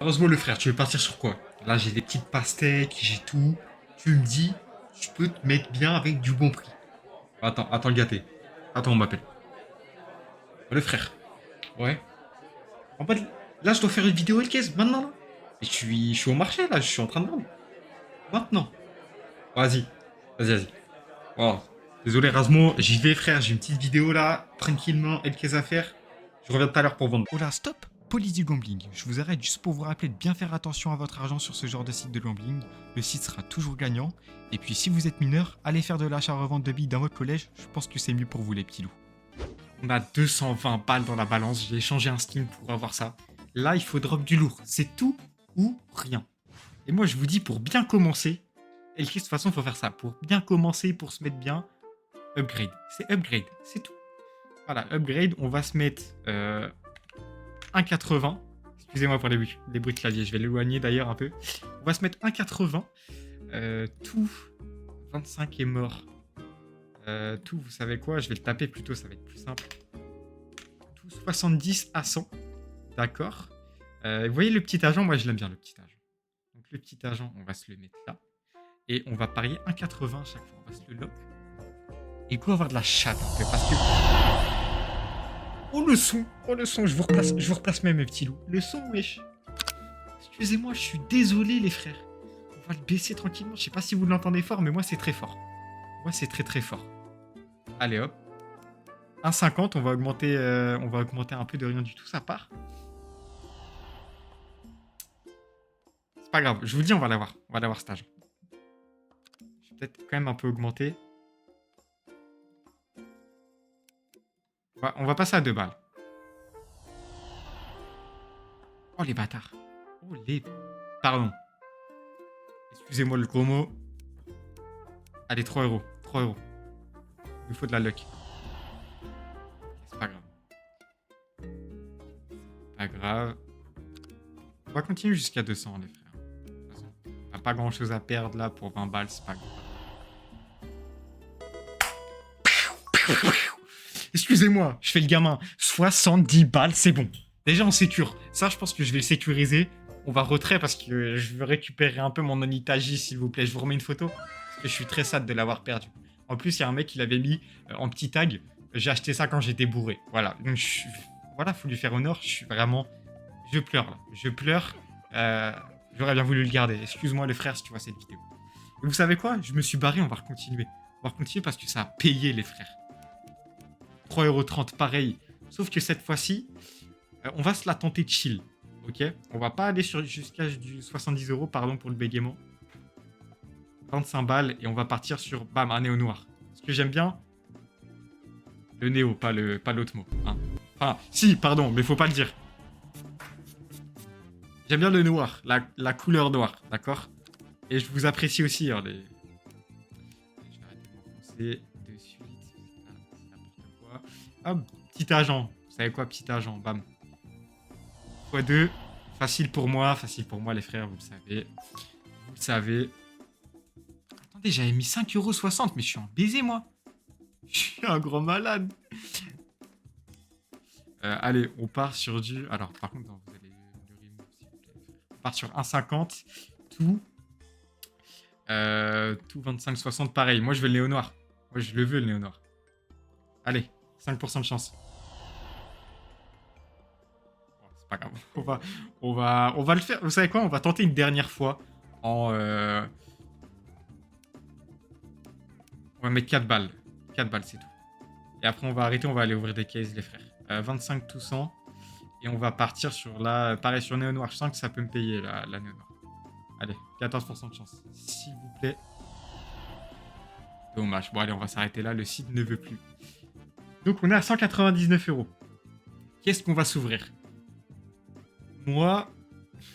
Heureusement, le frère, tu veux partir sur quoi? Là, j'ai des petites pastèques, j'ai tout. Tu me dis, je peux te mettre bien avec du bon prix. Attends le gâter. Attends, on m'appelle. Le frère. Ouais. En fait, là, je dois faire une vidéo Hellcase, maintenant, là. Et je suis au marché, là, je suis en train de vendre. Maintenant. Vas-y. Vas-y. Oh. Désolé, Rasmo, j'y vais, frère, j'ai une petite vidéo, là, tranquillement, Hellcase à faire. Je reviens tout à l'heure pour vendre. Oh là, stop. Police du gambling. Je vous arrête juste pour vous rappeler de bien faire attention à votre argent sur ce genre de site de gambling. Le site sera toujours gagnant. Et puis, si vous êtes mineur, allez faire de l'achat-revente de billes dans votre collège. Je pense que c'est mieux pour vous, les petits loups. On a 220 balles dans la balance. J'ai échangé un skin pour avoir ça. Là, il faut drop du lourd. C'est tout ou rien. Et moi, je vous dis, pour bien commencer, et de toute façon, il faut faire ça. Pour bien commencer, pour se mettre bien, upgrade. C'est upgrade. C'est tout. Voilà, upgrade. On va se mettre 1,80. Excusez-moi pour les bruits de clavier. Je vais l'éloigner d'ailleurs un peu. On va se mettre 1,80. Tout 25 est mort. Tout, vous savez quoi? Je vais le taper plutôt, ça va être plus simple. Tout 70 à 100. D'accord. Vous voyez le petit agent? Moi, je l'aime bien, le petit agent. Donc, le petit agent, on va se le mettre là. Et on va parier 1,80 à chaque fois. On va se le lock. Et il peut avoir de la chatte un peu parce que. Oh le son, je vous replace même mes petits loups. Le son, wesh. Excusez-moi, je suis désolé les frères. On va le baisser tranquillement. Je sais pas si vous l'entendez fort, mais moi c'est très fort. Moi c'est très très fort. Allez hop. 1,50, on va augmenter un peu de rien du tout, ça part. C'est pas grave, je vous dis, on va l'avoir. On va l'avoir cet agent. Je vais peut-être quand même un peu augmenter. On va passer à 2 balles. Oh les bâtards. Oh les... Pardon. Excusez-moi le gros mot. Allez, 3 euros. 3 euros. Il nous faut de la luck. C'est pas grave. Pas grave. On va continuer jusqu'à 200, les frères. De toute façon, on n'a pas grand chose à perdre là pour 20 balles, c'est pas grave. Excusez-moi, je fais le gamin. 70 balles, c'est bon. Déjà, on sécure. Ça, je pense que je vais le sécuriser. On va retrait parce que je veux récupérer un peu mon Onitaji, s'il vous plaît. Je vous remets une photo. Parce que je suis très sad de l'avoir perdu. En plus, il y a un mec qui l'avait mis en petit tag. J'ai acheté ça quand j'étais bourré. Voilà. Donc, voilà, faut lui faire honneur. Je suis vraiment... Je pleure, là. Je pleure. J'aurais bien voulu le garder. Excuse-moi, les frères, si tu vois cette vidéo. Et vous savez quoi? Je me suis barré, on va continuer. On va continuer parce que ça a payé, les frères. 3,30 € pareil. Sauf que cette fois-ci, on va se la tenter de chill. Ok? On va pas aller jusqu'à du 70 € pardon, pour le bégaiement. 25 balles et on va partir sur bam, un néo noir. Ce que j'aime bien, le néo, pas l'autre mot. Hein. Enfin, si, pardon, mais faut pas le dire. J'aime bien le noir, la couleur noire, d'accord? Et je vous apprécie aussi. Hein, les... Je vais arrêter de m'enfoncer de suite. Ah, c'est n'importe quoi. Hop, petit agent. Vous savez quoi, petit agent? Bam. x2. Facile pour moi les frères, vous le savez. Vous le savez. Attendez, j'avais mis 5,60 €, mais je suis un baiser, moi. Je suis un grand malade. Allez, on part sur du... Alors, par contre, non, vous allez le remove, s'il vous plaît. On part sur 1,50. Tout. Tout 25,60. Pareil, moi, je veux le néo noir. Moi, je le veux, le néo noir. Allez, 5% de chance. C'est pas grave. On va le faire. Vous savez quoi? On va tenter une dernière fois. On va mettre 4 balles. 4 balles, c'est tout. Et après, on va arrêter. On va aller ouvrir des cases, les frères. 25 tout 100. Et on va partir sur la... Pareil, sur Néo Noir. Je sens que ça peut me payer, la Néo Noir. Allez, 14% de chance. S'il vous plaît. Dommage. Bon, allez, on va s'arrêter là. Le site ne veut plus. Donc, on est à 199 €. Qu'est-ce qu'on va s'ouvrir? Moi...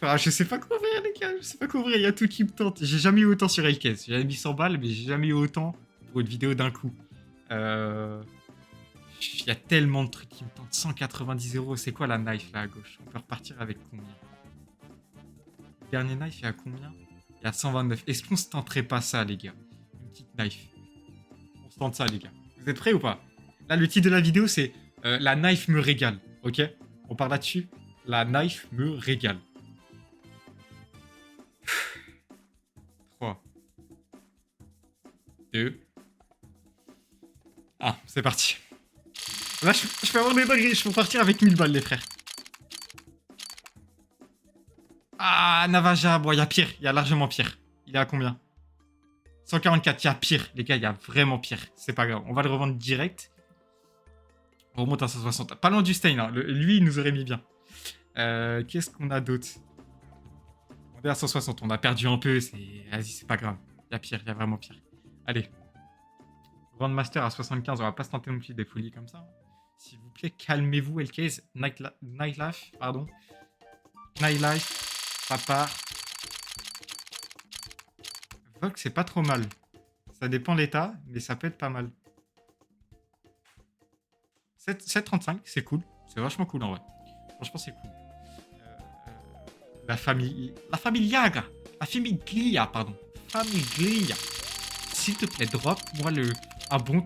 Ah, je sais pas quoi ouvrir, les gars. Je sais pas quoi ouvrir. Il y a tout qui me tente. J'ai jamais eu autant sur Hellcase. J'avais mis 100 balles, mais j'ai jamais eu autant pour une vidéo d'un coup. Il y a tellement de trucs qui me tentent. 190 €. C'est quoi la knife là à gauche? On peut repartir avec combien? Le dernier knife, il y a combien? Il y a 129. Est-ce qu'on se tenterait pas ça, les gars? Une petite knife. On se tente ça, les gars. Vous êtes prêts ou pas? Là, le titre de la vidéo, c'est la knife me régale. Ok? On part là-dessus. La knife me régale. 3, 2. Ah, c'est parti. Là, je peux avoir des dingueries. Je peux partir avec 1000 balles, les frères. Ah, Navaja. Bon, il y a pire. Il y a largement pire. Il est à combien? 144. Il y a pire. Les gars, il y a vraiment pire. C'est pas grave. On va le revendre direct. On remonte à 160. Pas loin du Stein. Hein. Lui, il nous aurait mis bien. Qu'est-ce qu'on a d'autre? On est à 160. On a perdu un peu. Vas-y, c'est pas grave. Il y a pire. Il y a vraiment pire. Allez. Grandmaster à 75. On va pas se tenter non plus des folies comme ça. S'il vous plaît, calmez-vous, Elcase. Nightlife, pardon. Nightlife, ça part. Vogue, c'est pas trop mal. Ça dépend l'état, mais ça peut être pas mal. 7,35, c'est cool. C'est vachement cool en vrai. Franchement, c'est cool. La Famiglia, pardon. Famiglia. S'il te plaît, drop-moi un bon...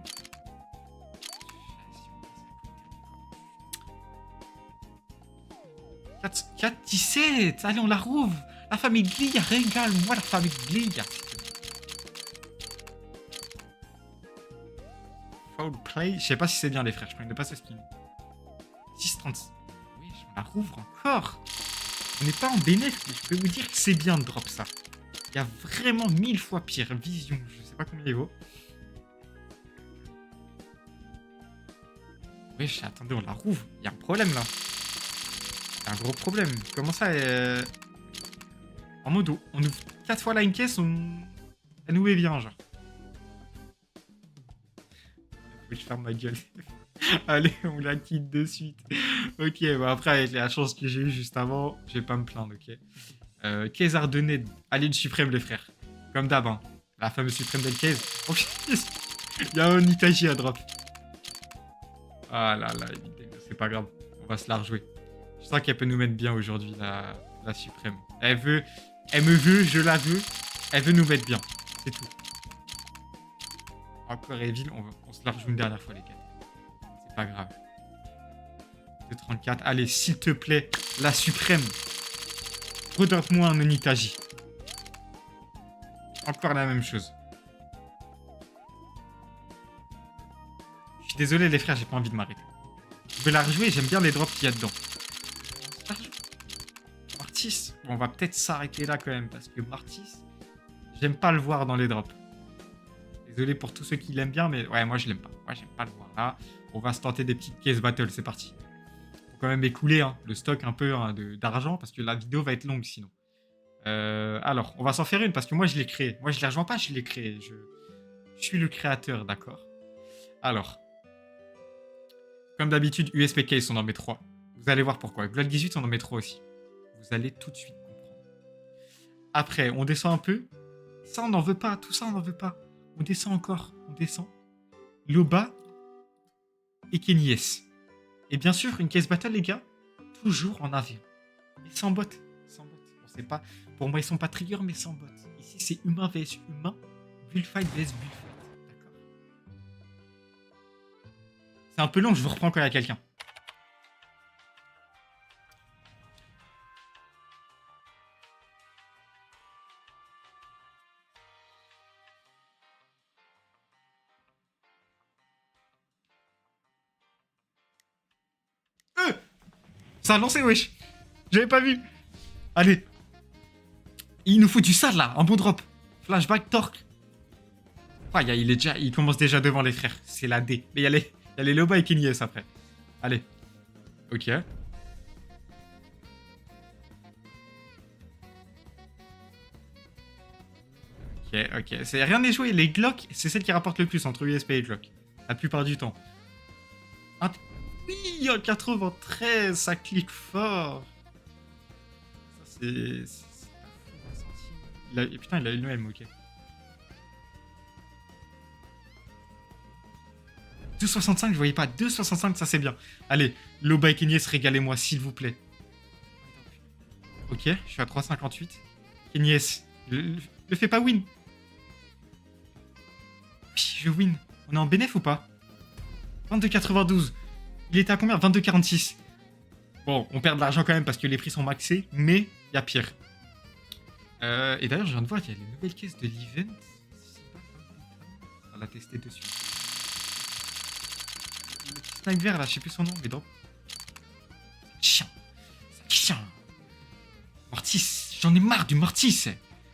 4,17. Allez, on la rouvre. La Famiglia, régale-moi la Famiglia. Foul play. Je sais pas si c'est bien, les frères. Je prenais pas ce skin. 6,36. Oui, on la rouvre encore. On n'est pas en bénéfice, mais je peux vous dire que c'est bien de drop ça. Il y a vraiment 1000 fois pire. Vision, je sais pas combien il vaut. Oui, attendez, on la rouvre. Il y a un problème là. Il y a un gros problème. Comment ça en mode, on ouvre 4 fois la une caisse, elle nous est bien, genre. Je vais faire ma gueule. Allez, on la quitte de suite. Ok, bon après, avec la chance que j'ai eue juste avant, je vais pas me plaindre, ok. Caisse ardennais, allez le suprême, les frères. Comme d'hab, hein. La fameuse suprême del Caisse. Oh, il y a un Itachi à drop. Ah là là, c'est pas grave. On va se la rejouer. Je sens qu'elle peut nous mettre bien aujourd'hui, la suprême. Elle me veut, je la veux. Elle veut nous mettre bien. C'est tout. Encore Evil, on se la rejoue une dernière fois, les gars. C'est pas grave. 2,34. Allez, s'il te plaît, la suprême. Redonne-moi un Onitaji. Encore la même chose. Je suis désolé, les frères, j'ai pas envie de m'arrêter. Je vais la rejouer, j'aime bien les drops qu'il y a dedans. Martis. Bon, on va peut-être s'arrêter là quand même, parce que Martis, j'aime pas le voir dans les drops. Désolé pour tous ceux qui l'aiment bien, mais ouais, moi je l'aime pas. Moi j'aime pas le voir là. On va se tenter des petites caisses battle, c'est parti. Faut quand même écouler le stock un peu d'argent, parce que la vidéo va être longue sinon. Alors, on va s'en faire une, parce que moi je l'ai créé. Moi je les rejoins pas, je l'ai créé. Je suis le créateur, d'accord. Alors, comme d'habitude, USP Case, on en met 3. Vous allez voir pourquoi. Blood 18, on en met 3 aussi. Vous allez tout de suite comprendre. Après, on descend un peu. Ça, on n'en veut pas. Tout ça, on n'en veut pas. On descend encore. On descend. Loba et Kenyes. Et bien sûr, une caisse battle, les gars, toujours en avion. Et sans bot. Sans bot. On sait pas. Pour moi, ils sont pas trigger, mais sans bot. Ici, c'est humain vs humain. Bullfight vs bullfight. D'accord. C'est un peu long, je vous reprends quand il y a quelqu'un. Ça a lancé, wesh. J'avais pas vu. Allez. Il nous faut du sale, là. Un bon drop. Flashback, torque. Ah, il commence déjà devant les frères. C'est la D. Mais il y a les Loba et Kenyes après. Allez. Ok. Ok. Rien n'est joué. Les Glock, c'est celle qui rapporte le plus entre USP et Glock. La plupart du temps. Oui, en 93, ça clique fort. Ça, c'est pas fou, putain, il a eu le même, ok. 2,65, je voyais pas. 2,65, ça c'est bien. Allez, Loba et Kenyes, régalez-moi, s'il vous plaît. Ok, je suis à 3,58. Kenyes, le fais pas win. Oui, je win. On est en bénéf ou pas? 22,92. Il était à combien? 22,46. Bon, on perd de l'argent quand même parce que les prix sont maxés, mais il y a pire. Et d'ailleurs, je viens de voir, il y a les nouvelles caisses de l'event. On va la tester dessus. Le petit snipe vert là, je sais plus son nom, mais donc. Chien. Chien. Mortis. J'en ai marre du Mortis.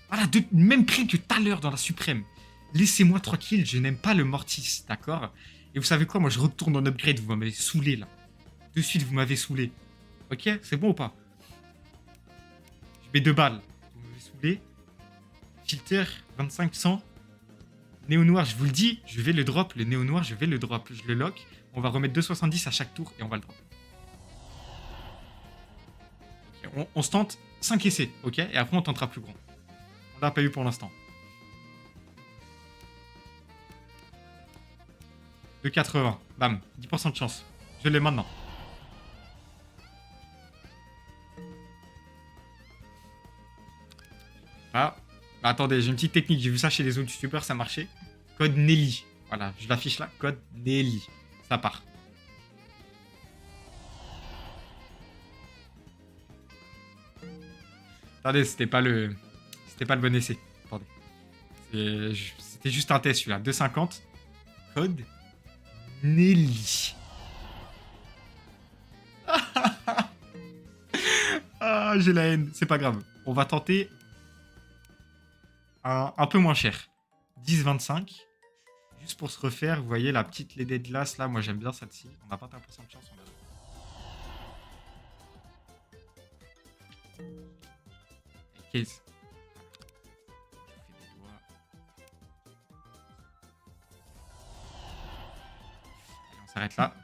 Voilà, même prix que tout à l'heure dans la Suprême. Laissez-moi tranquille, je n'aime pas le Mortis, d'accord? Et vous savez quoi, moi je retourne en upgrade, vous m'avez saoulé là. De suite, vous m'avez saoulé. Ok, c'est bon ou pas? Je mets 2 balles. Vous m'avez saoulé. Filter, 2500. Néo noir, je vous le dis, je vais le drop. Le néo noir, je vais le drop. Je le lock. On va remettre 2,70 à chaque tour et on va le drop. Okay, on se tente 5 essais, ok? Et après, on tentera plus grand. On l'a pas eu pour l'instant. 2,80. Bam. 10% de chance. Je l'ai maintenant. Ah. Bah, attendez, j'ai une petite technique. J'ai vu ça chez les autres youtubeurs, ça marchait. Code Nelly. Voilà, je l'affiche là. Code Nelly. Ça part. Attendez, c'était pas le bon essai. Attendez. C'était juste un test celui-là. 2,50. Code Nelly. Ah, j'ai la haine. C'est pas grave. On va tenter un peu moins cher. 10,25. Juste pour se refaire, vous voyez la petite LED de glace là. Moi j'aime bien celle-ci. On a 21% de chance. On a... 15. On s'arrête là.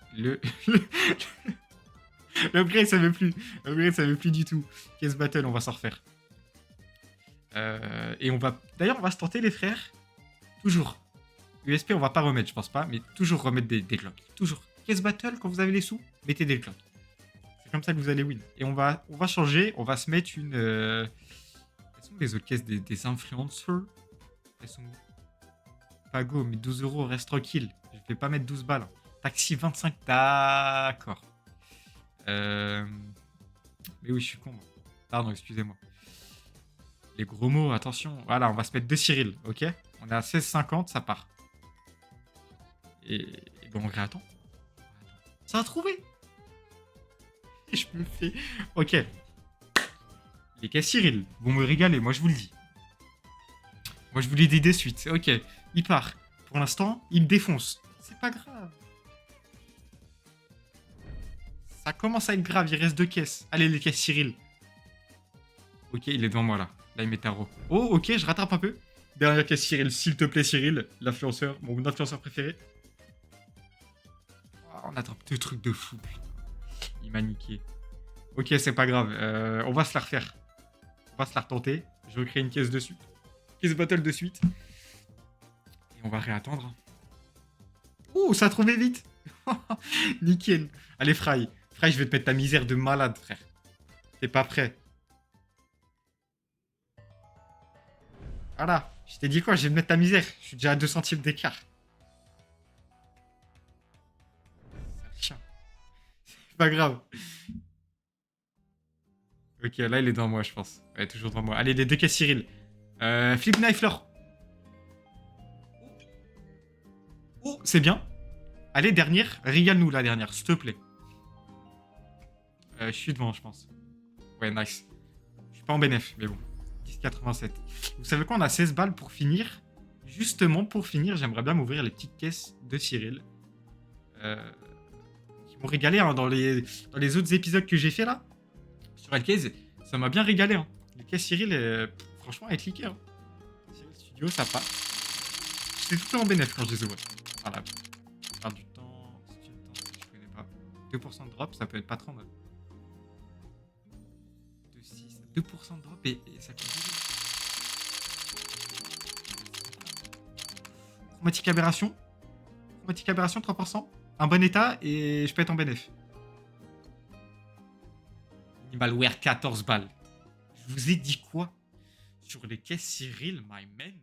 L'upgrade ça veut plus. L'upgrade ça veut plus du tout. Case battle, on va s'en refaire. Et on va. D'ailleurs, on va se tenter, les frères. Toujours. USP, on va pas remettre, je pense pas, mais toujours remettre des glocks. Toujours. Case battle, quand vous avez les sous, mettez des glocks. C'est comme ça que vous allez win. Et on va changer, on va se mettre une. Quelles sont les autres caisses des influencers? Elles sont pas go, mais 12 euros, reste tranquille. Je vais pas mettre 12 balles. Taxi 25, d'accord. Mais oui, je suis con. Pardon, excusez-moi. Les gros mots, attention. Voilà, on va se mettre 2 Cyril, ok? On est à 16,50, ça part. Et bon, on réattend. Ça a trouvé. Et je me fais... Ok. Les caisses Cyril vont me régaler, moi je vous le dis. Moi je vous l'ai dit de suite. Ok, il part. Pour l'instant, il me défonce. C'est pas grave. Ça commence à être grave, il reste 2 caisses. Allez, les caisses Cyril. Ok, il est devant moi là. Là, il met tarot. Oh, ok, je rattrape un peu. Dernière caisse Cyril, s'il te plaît, Cyril. L'influenceur, mon influenceur préféré. Oh, on attrape 2 trucs de fou. Il m'a niqué. Ok, c'est pas grave. On va se la refaire. On va se la retenter. Je vais créer une caisse de suite. Caisse battle de suite. Et on va réattendre. Ouh, ça a trouvé vite. Nickel. Allez, Fry. Fry, je vais te mettre ta misère de malade, frère. T'es pas prêt. Voilà. Je t'ai dit quoi? Je vais te mettre ta misère. Je suis déjà à 2 centimes d'écart. C'est pas grave. Ok, là, il est devant moi, je pense. Ouais, toujours devant moi. Allez, les 2 caisses Cyril. Flip knife, Laure. Oh, c'est bien. Allez, dernière. Régale-nous, la dernière, s'il te plaît. Je suis devant, je pense. Ouais, nice. Je suis pas en bénéf, mais bon. 10,87. Vous savez quoi? On a 16 balles pour finir. Justement, pour finir, j'aimerais bien m'ouvrir les petites caisses de Cyril. Qui m'ont régalé hein, dans les autres épisodes que j'ai fait là. Sur Alcase, ça m'a bien régalé. Hein. Les caisses Cyril, franchement, elles cliquaient. Hein. Cyril Studio, ça passe. J'étais tout le temps en bénéf quand je les ouvrais. Voilà. Perdre du temps. Si tu me tentes, je connais pas. 2% de drop, ça peut être pas trop mal. 2% de drop et ça continue. Chromatique aberration. Chromatique aberration, 3%. Un bon état et je peux être en bénéf. Malware, 14 balles. Je vous ai dit quoi sur les caisses Cyril, my man?